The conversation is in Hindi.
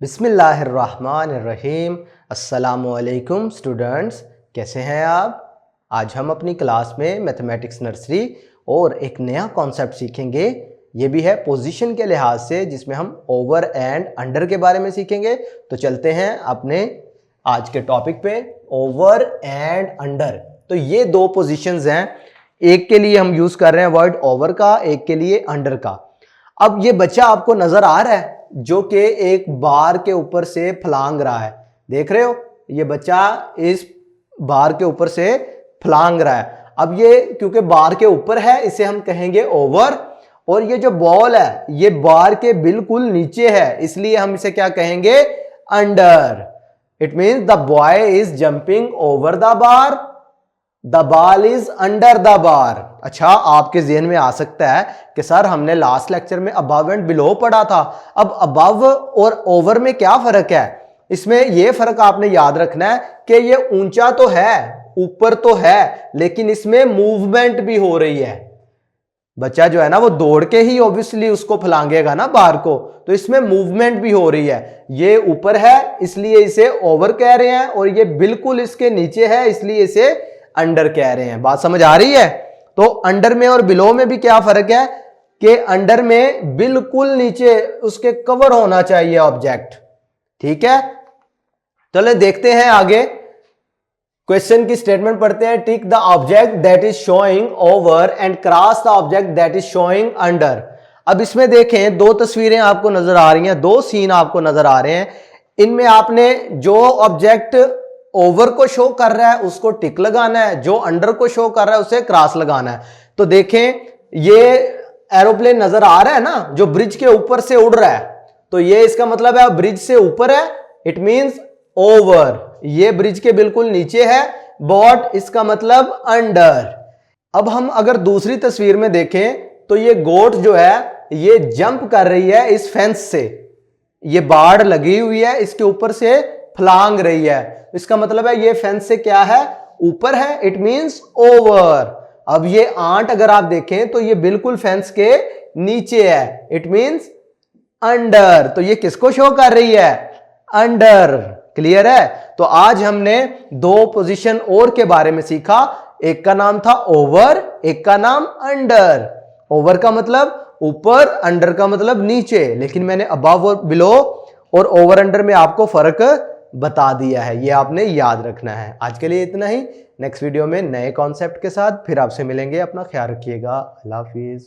बिस्मिल्लाहिर्रहमानिर्रहीम। अस्सलामुअलैकुम स्टूडेंट्स, कैसे हैं आप। आज हम अपनी क्लास में मैथमेटिक्स नर्सरी और एक नया कॉन्सेप्ट सीखेंगे। ये भी है पोजीशन के लिहाज से, जिसमें हम ओवर एंड अंडर के बारे में सीखेंगे। तो चलते हैं अपने आज के टॉपिक पे, ओवर एंड अंडर। तो ये दो पोजीशंस हैं, एक के लिए हम यूज कर रहे हैं वर्ड ओवर का, एक के लिए अंडर का। अब ये बच्चा आपको नजर आ रहा है जो कि एक बार के ऊपर से फलांग रहा है, देख रहे हो। ये बच्चा इस बार के ऊपर से फलांग रहा है। अब ये क्योंकि बार के ऊपर है, इसे हम कहेंगे ओवर। और ये जो बॉल है ये बार के बिल्कुल नीचे है, इसलिए हम इसे क्या कहेंगे, under. It means the boy is jumping over the bar, the ball is under the bar. अच्छा, आपके ज़हन में आ सकता है कि सर हमने लास्ट लेक्चर में अबव एंड बिलो पढ़ा था, अब अबव और ओवर में क्या फर्क है। इसमें यह फर्क आपने याद रखना है कि ये ऊंचा तो है, ऊपर तो है, लेकिन इसमें मूवमेंट भी हो रही है। बच्चा जो है ना वो दौड़ के ही ऑब्वियसली उसको फलांगेगा ना बार को, तो इसमें मूवमेंट भी हो रही है। ये ऊपर है इसलिए इसे ओवर कह रहे हैं, और ये बिल्कुल इसके नीचे है इसलिए इसे अंडर कह रहे हैं। बात समझ आ रही है। तो अंडर में और बिलो में भी क्या फर्क है कि अंडर में बिल्कुल नीचे उसके कवर होना चाहिए ऑब्जेक्ट, ठीक है। चलो देखते हैं आगे, क्वेश्चन की स्टेटमेंट पढ़ते हैं। Tick the object that is showing over and cross the object that is showing under. अब इसमें देखें दो तस्वीरें आपको नजर आ रही हैं, दो सीन आपको नजर आ रहे हैं। इनमें आपने जो ऑब्जेक्ट ओवर को शो कर रहा है उसको टिक लगाना है, जो अंडर को शो कर रहा है उसे क्रॉस लगाना है। तो देखें ये एरोप्लेन नजर आ रहा है ना, जो ब्रिज के ऊपर से उड़ रहा है, तो ये इसका मतलब है ब्रिज से ऊपर है, इट मींस ओवर। ये ब्रिज के बिल्कुल नीचे है, बॉट इसका मतलब अंडर। अब हम अगर दूसरी तस्वीर में देखें तो ये गोट जो है ये जंप कर रही है इस फेंस से, ये बाड़ लगी हुई है, इसके ऊपर से फलांग रही है। इसका मतलब है ये फेंस से क्या है, ऊपर है, इट मींस ओवर। अब ये आंट अगर आप देखें तो ये बिल्कुल फेंस के नीचे है, इट मींस अंडर। तो ये किसको शो कर रही है, अंडर। क्लियर है। तो आज हमने दो पोजीशन और के बारे में सीखा, एक का नाम था ओवर, एक का नाम अंडर। ओवर का मतलब ऊपर, अंडर का मतलब नीचे, लेकिन मैंने अबव और बिलो और ओवर अंडर में आपको फर्क बता दिया है, ये आपने याद रखना है। आज के लिए इतना ही, नेक्स्ट वीडियो में नए कॉन्सेप्ट के साथ फिर आपसे मिलेंगे। अपना ख्याल रखिएगा। अल्लाह हाफिज।